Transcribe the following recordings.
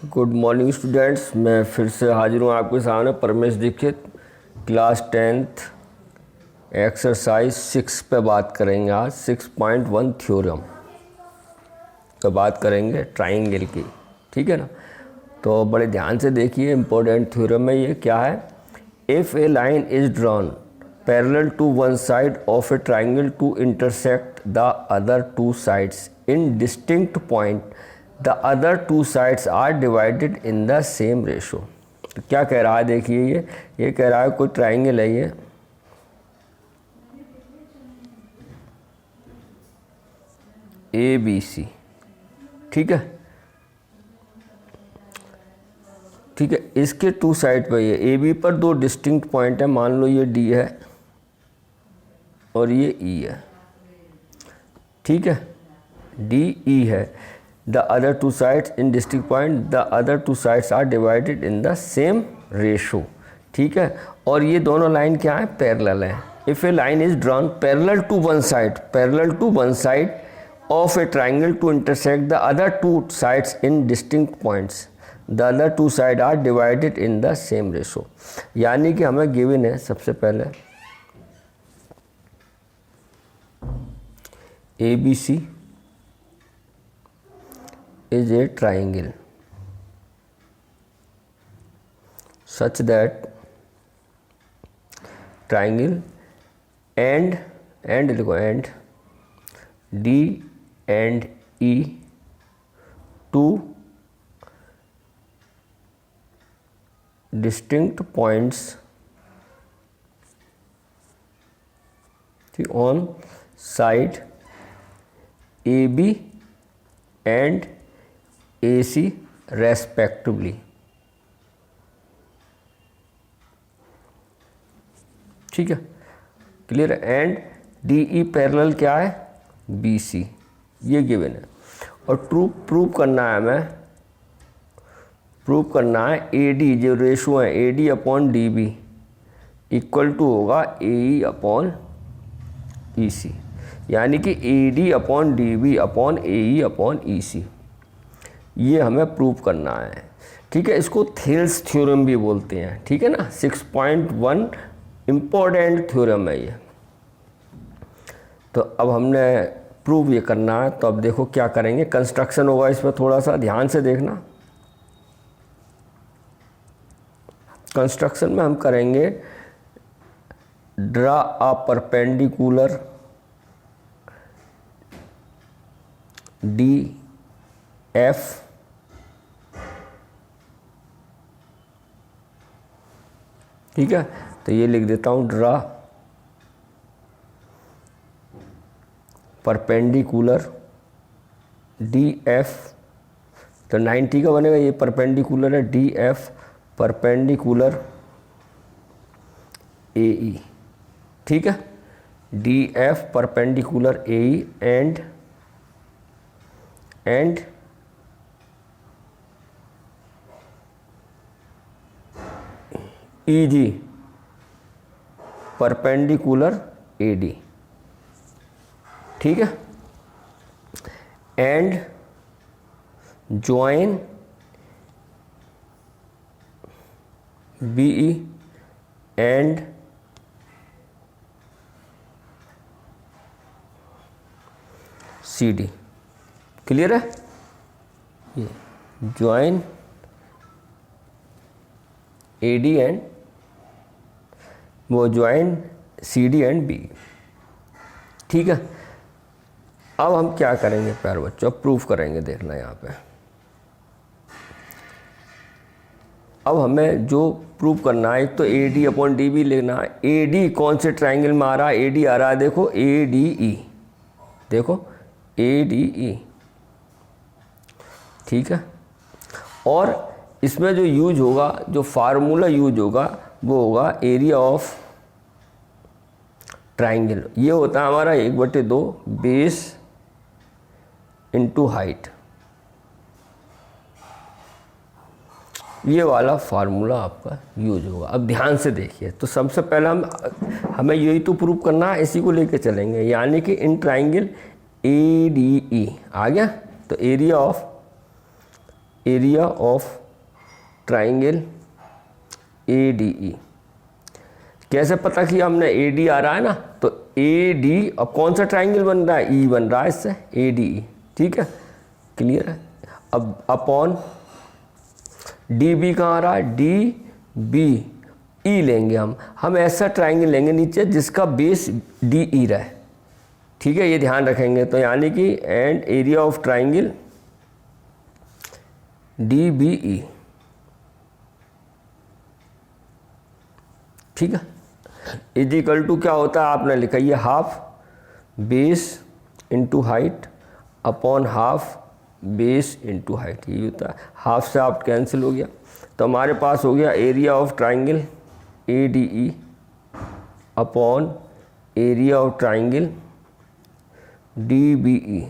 Good morning students, मैं फिर से हाजिर हूँ आपके सामने। Paramesh Dixit, class 10th exercise 6 पे बात करेंगे। आज 6.1 थ्योरम पे बात करेंगे ट्राइंगल की, ठीक है ना। तो बड़े ध्यान से देखिए, इम्पोर्टेंट थ्योरम है ये। क्या है? If a line is drawn parallel to one side of a triangle to intersect the other two sides in distinct point, the other two sides are divided in the same ratio. तो क्या कह रहा है? देखिए, ये कह रहा है कोई ट्राइंगल है ये, ए बी सी, ठीक है, ठीक है। इसके टू साइड पर ये ए बी पर दो डिस्टिंक्ट पॉइंट है। मान लो ये डी है और ये ई है, ठीक है, डी ई है। The other two sides in distinct point, the other two sides are divided in the same ratio, ठीक है। और ये दोनों लाइन क्या है? पैरेलल है। If a line is drawn parallel to one side of a triangle to intersect the other two sides in distinct points, the other two side are divided in the same ratio. यानी कि हमें given है सबसे पहले A B C is a triangle such that triangle and D and E two distinct points on side AB and AC respectively, ठीक है, clear है। And D E parallel क्या है? बी सी, ये गिवन है। और प्रूव करना है हमें, प्रूव करना है ए डी जो रेशो है A D upon D B equal to होगा A E upon E C, यानी कि A D upon D B upon A E upon E C, ये हमें प्रूव करना है, ठीक है। इसको थेल्स थ्योरम भी बोलते हैं, ठीक है ना। 6.1 इम्पोर्टेंट थ्योरम है ये। तो अब हमने प्रूव ये करना है, तो अब देखो क्या करेंगे। कंस्ट्रक्शन होगा इसमें, थोड़ा सा ध्यान से देखना। कंस्ट्रक्शन में हम करेंगे draw a perpendicular D F ठीक है। तो ये लिख देता हूँ ड्रा परपेंडिकुलर डी एफ, तो 90 का बनेगा। ये परपेंडिकुलर है, D F perpendicular A E, ठीक है, D F perpendicular A E and E G perpendicular A D, ठीक है। And join B E and C D, clear है। ये ज्वाइन ए डी एंड वो join C D and B, ठीक है। अब हम क्या करेंगे प्यारे बच्चों? प्रूफ करेंगे, देखना यहाँ पे। अब हमें जो प्रूफ करना है, तो A D upon D B लेना है। ए डी कौन से ट्राइंगल में आ रहा है? ए डी आ रहा है, देखो ए डी ई, देखो ए डी ई, ठीक है। और इसमें जो यूज होगा, जो फार्मूला यूज होगा, वो होगा एरिया ऑफ ट्राइंगल। ये होता है हमारा 1/2 बेस इंटू हाइट, ये वाला फार्मूला आपका यूज होगा। अब ध्यान से देखिए, तो सबसे पहले हमें यही तो प्रूव करना है, इसी को लेके चलेंगे। यानी कि in triangle A D E आ गया, तो area of area of triangle ADE। कैसे पता कि हमने AD आ रहा है ना, तो AD, अब कौन सा ट्राइंगल बन रहा है, E बन रहा है इससे, ADE। ठीक है, क्लियर है। अब अपॉन DB कहाँ आ रहा है, DBE लेंगे हम ऐसा ट्राइंगल लेंगे नीचे जिसका बेस DE रहे। ठीक है, ये ध्यान रखेंगे। तो यानी कि and area of triangle DBE। ठीक है, इज इक्वल टू क्या होता है, आपने लिखा ये half base into height upon half base into height, ये होता है। हाफ से हाफ कैंसिल हो गया, तो हमारे पास हो गया area of triangle ADE upon area of triangle DBE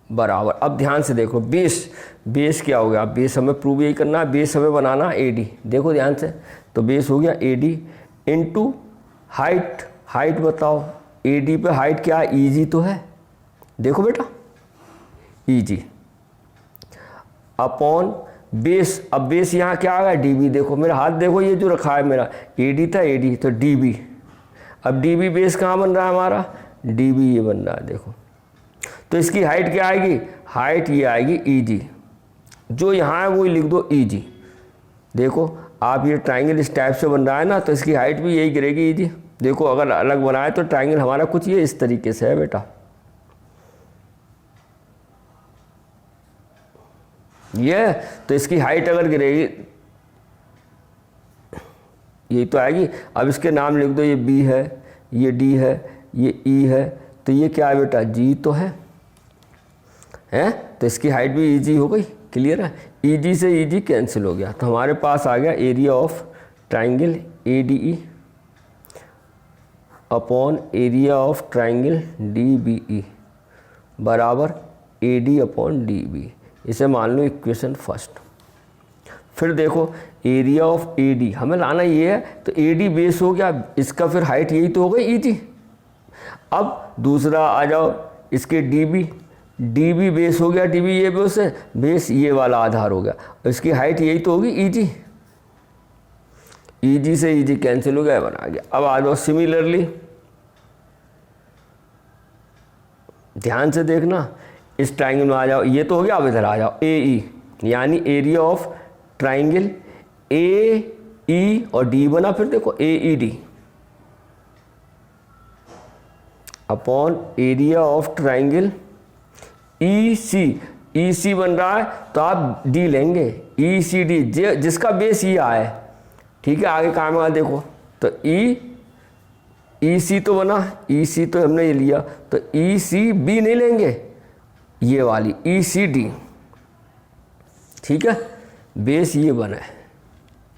बराबर। अब ध्यान से देखो, बेस क्या हो गया, बेस हमें प्रूव यही करना है, बेस हमें बनाना AD। देखो ध्यान से, तो बेस हो गया AD इंटू हाइट बताओ, AD पे हाइट क्या है, EG तो है, देखो बेटा EG अपॉन बेस। अब बेस यहाँ क्या आ गया, DB। देखो मेरा हाथ देखो, ये जो रखा है मेरा AD था, AD तो DB। अब DB बेस कहाँ बन रहा है हमारा, DB ये बन रहा है। देखो तो इसकी हाइट क्या आएगी, हाइट ये आएगी EG, जो यहाँ है वही लिख दो EG। देखो आप ये ट्राइंगल इस टाइप से बन रहा है ना, तो इसकी हाइट भी यही गिरेगी EG। देखो अगर अलग बनाए तो ट्राइंगल हमारा कुछ ये इस तरीके से है बेटा, ये तो इसकी हाइट अगर गिरेगी यही तो आएगी। अब इसके नाम लिख दो, ये B है, ये D है, ये E है, तो ये क्या है बेटा, G तो है, तो इसकी हाइट भी EG हो गई। क्लियर है, EG से EG कैंसिल हो गया, तो हमारे पास आ गया area of triangle ADE upon area of triangle DBE बराबर AD अपॉन DB। इसे मान लो इक्वेशन फर्स्ट। फिर देखो एरिया ऑफ AD हमें लाना ये है, तो AD बेस हो गया, इसका फिर हाइट यही तो हो गई EG। अब दूसरा आ जाओ इसके DB बेस हो गया, DB ये बेस ये वाला आधार हो गया, इसकी हाइट यही तो होगी EG से EG कैंसिल हो गया, बना गया। अब आ जाओ सिमिलरली, ध्यान से देखना, इस ट्राइंगल में आ जाओ, ये तो हो गया। अब इधर आ जाओ AE, यानी एरिया ऑफ ट्राइंगल AE और D बना, फिर देखो AED upon area of triangle EC बन रहा है, तो आप D लेंगे, ECD जिसका बेस ये आए। ठीक है, आगे काम आएगा देखो, तो EC तो बना, EC तो हमने ये लिया, तो ECB नहीं लेंगे, ये वाली ECD। ठीक है, बेस ये बना है,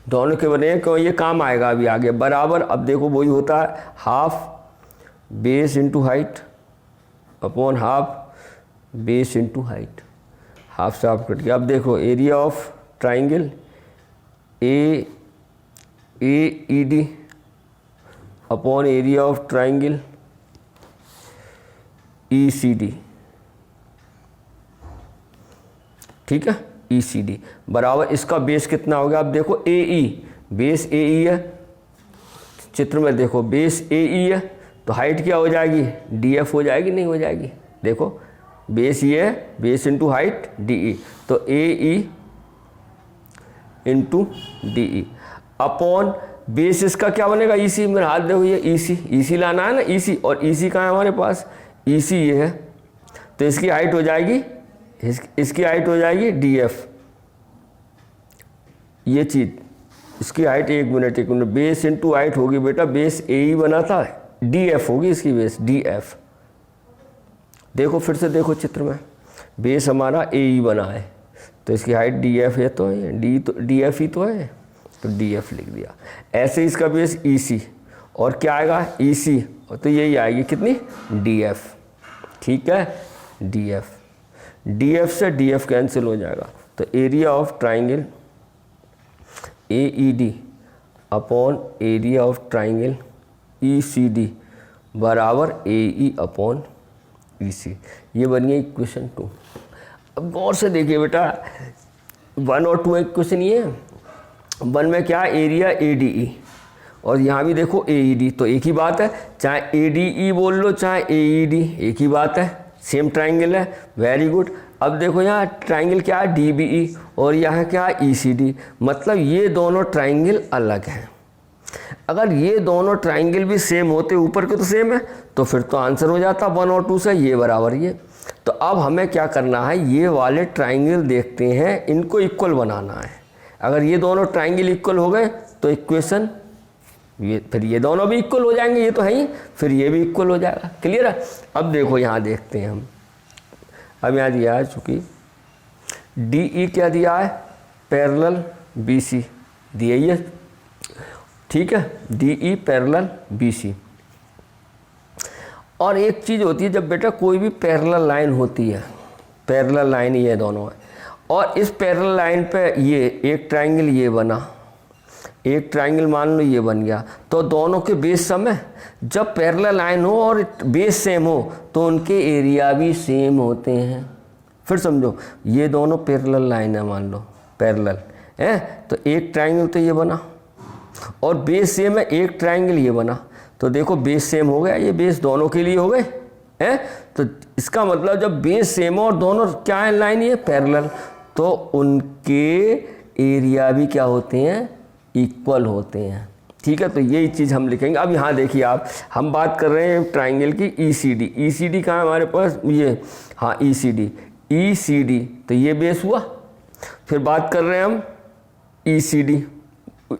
दोनों के बने हैं, क्यों ये काम आएगा अभी आगे बराबर। अब देखो वही होता है, half base into height upon half base into height, half से हाफ कट गया। अब देखो area of triangle AED upon area of triangle ECD। ठीक है, ECD बराबर, इसका बेस कितना हो गया, अब देखो AE, बेस AE है, चित्र में देखो बेस AE है, तो हाइट क्या हो जाएगी, DF हो जाएगी, नहीं हो जाएगी। देखो बेस ये है, बेस इंटू हाइट DE, तो AE into DE upon base इसका क्या बनेगा EC। मेरा हाथ देखो ये EC लाना है ना, EC, और EC कहाँ है हमारे पास, EC ये है, तो इसकी हाइट हो जाएगी, इसकी हाइट हो जाएगी DF। ये चीज़ इसकी हाइट, एक मिनट बेस इंटू हाइट होगी बेटा, बेस AE बना था, DF होगी इसकी बेस DF। देखो फिर से देखो चित्र में, बेस हमारा AE बना है, तो इसकी हाइट DF है, तो DF ही तो है, तो DF लिख दिया। ऐसे इसका बेस EC, और क्या आएगा EC, और तो यही आएगी कितनी DF। ठीक है, DF से DF कैंसिल हो जाएगा, तो area of triangle AED upon area of triangle ECD बराबर AE अपॉन EC। ये बन गई इक्वेशन 2। अब गौर से देखिए बेटा, 1 और 2 इक्वेशन ये है। 1 में क्या है, एरिया ADE, और यहाँ भी देखो AED, तो एक ही बात है, चाहे ADE बोल लो चाहे AED, एक ही बात है, सेम ट्राइंगल है। Very good. अब देखो यहाँ ट्राइंगल क्या है, DBE, और यहाँ क्या है, ECD, मतलब ये दोनों ट्राइंगल अलग हैं। अगर ये दोनों ट्राइंगल भी सेम होते, ऊपर के तो सेम है, तो फिर तो आंसर हो जाता 1 और 2 से, ये बराबर ये। तो अब हमें क्या करना है, ये वाले ट्राइंगल देखते हैं, इनको इक्वल बनाना है। अगर ये दोनों ट्राइंगल इक्वल हो गए तो इक्वेशन ये, फिर ये दोनों भी इक्वल हो जाएंगे, ये तो है ही, फिर ये भी इक्वल हो जाएगा। क्लियर है। अब देखो यहाँ देखते हैं हम, अब यहाँ दिया है चूँकि DE क्या दिया है, पैरेलल BC दिया ही है, ठीक है, DE पैरेलल BC। और एक चीज़ होती है, जब बेटा कोई भी पैरेलल लाइन होती है, पैरेलल लाइन ये दोनों है, और इस पैरेलल लाइन पे ये एक ट्राइंगल ये बना, एक ट्राइंगल मान लो ये बन गया, तो दोनों के बेस सम है। जब पैरेलल लाइन हो और बेस सेम हो तो उनके एरिया भी सेम होते हैं। फिर समझो, ये दोनों पैरेलल लाइन है, मान लो पैरेलल है, तो एक ट्राइंगल तो ये बना, और बेस सेम है, एक ट्राइंगल ये बना, तो देखो बेस सेम हो गया, ये बेस दोनों के लिए हो गए हैं। तो इसका मतलब जब बेस सेम हो और दोनों क्या है, लाइन ये पैरेलल, तो उनके एरिया भी क्या होते हैं, इक्वल होते हैं। ठीक है, तो यही चीज़ हम लिखेंगे। अब यहाँ देखिए आप, हम बात कर रहे हैं ट्राइंगल की ECD। ECD कहाँ है हमारे पास, ये हाँ ECD, तो ये बेस हुआ। फिर बात कर रहे हैं हम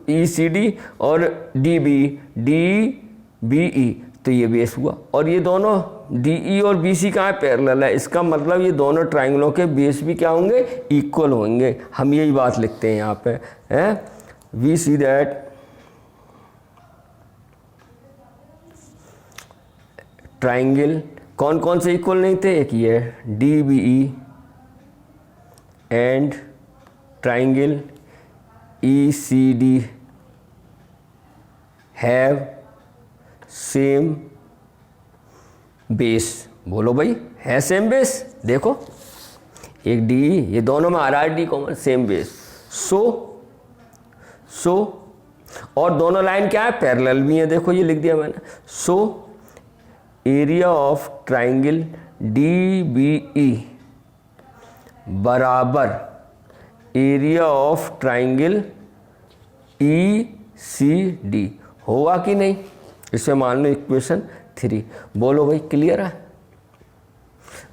ECD और DBE, तो ये बेस हुआ। और ये दोनों DE और BC कहाँ है, पैरेलल है। इसका मतलब ये दोनों ट्राइंगलों के बेस भी क्या होंगे, इक्वल होंगे। हम यही बात लिखते हैं यहाँ पे, हैं। वी सी दैट ट्राइंगल कौन कौन से इक्वल नहीं थे, एक ये DBE and triangle ECD have same base. बोलो भाई, है सेम बेस। देखो एक DE, ये दोनों में RD कॉमन, सेम बेस। सो और दोनों लाइन क्या है, पैरेलल भी है। देखो ये लिख दिया मैंने। So area of triangle DBE बराबर एरिया ऑफ ट्राइंगल ECD होगा कि नहीं। इसे मान लो इक्वेशन 3। बोलो भाई, क्लियर है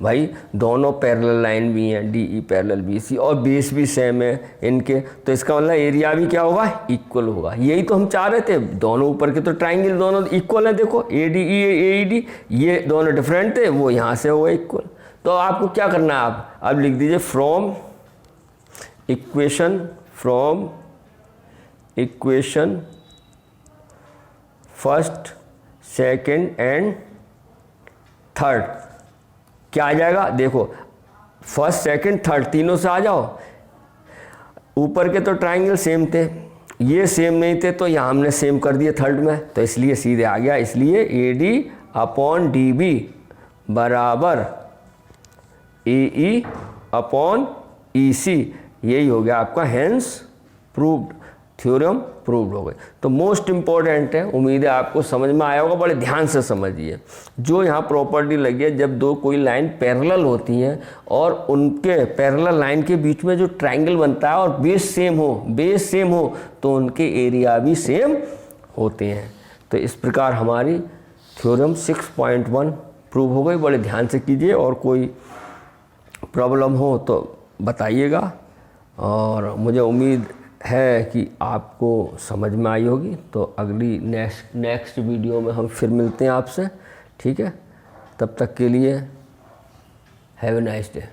भाई। दोनों पैरेलल लाइन भी हैं, DE पैरेलल BC, और बेस भी सेम है इनके, तो इसका मतलब एरिया भी क्या होगा, इक्वल होगा। यही तो हम चाह रहे थे, दोनों ऊपर के तो ट्राइंगल दोनों इक्वल हैं। देखो ADE AED ये दोनों डिफरेंट थे, वो यहाँ से होगा इक्वल। तो आपको क्या करना है, आप अब लिख दीजिए from equation first second and third क्या आ जाएगा। देखो फर्स्ट सेकंड थर्ड तीनों से आ जाओ। ऊपर के तो ट्राइंगल सेम थे, ये सेम नहीं थे, तो यहाँ हमने सेम कर दिए थर्ड में, तो इसलिए सीधे आ गया। इसलिए AD/DB बराबर AE/EC, यही हो गया आपका हेंस प्रूव्ड, थ्योरम प्रूव्ड हो गए। तो मोस्ट इंपॉर्टेंट है, उम्मीद है आपको समझ में आया होगा। बड़े ध्यान से समझिए, जो यहाँ प्रॉपर्टी लगी है, जब दो कोई लाइन पैरेलल होती हैं और उनके पैरेलल लाइन के बीच में जो ट्राइंगल बनता है और बेस सेम हो तो उनके एरिया भी सेम होते हैं। तो इस प्रकार हमारी थ्योरम 6.1 प्रूव हो गई। बड़े ध्यान से कीजिए, और कोई प्रॉब्लम हो तो बताइएगा, और मुझे उम्मीद है कि आपको समझ में आई होगी। तो अगली नेक्स्ट वीडियो में हम फिर मिलते हैं आपसे, ठीक है। तब तक के लिए हैव ए नाइस डे।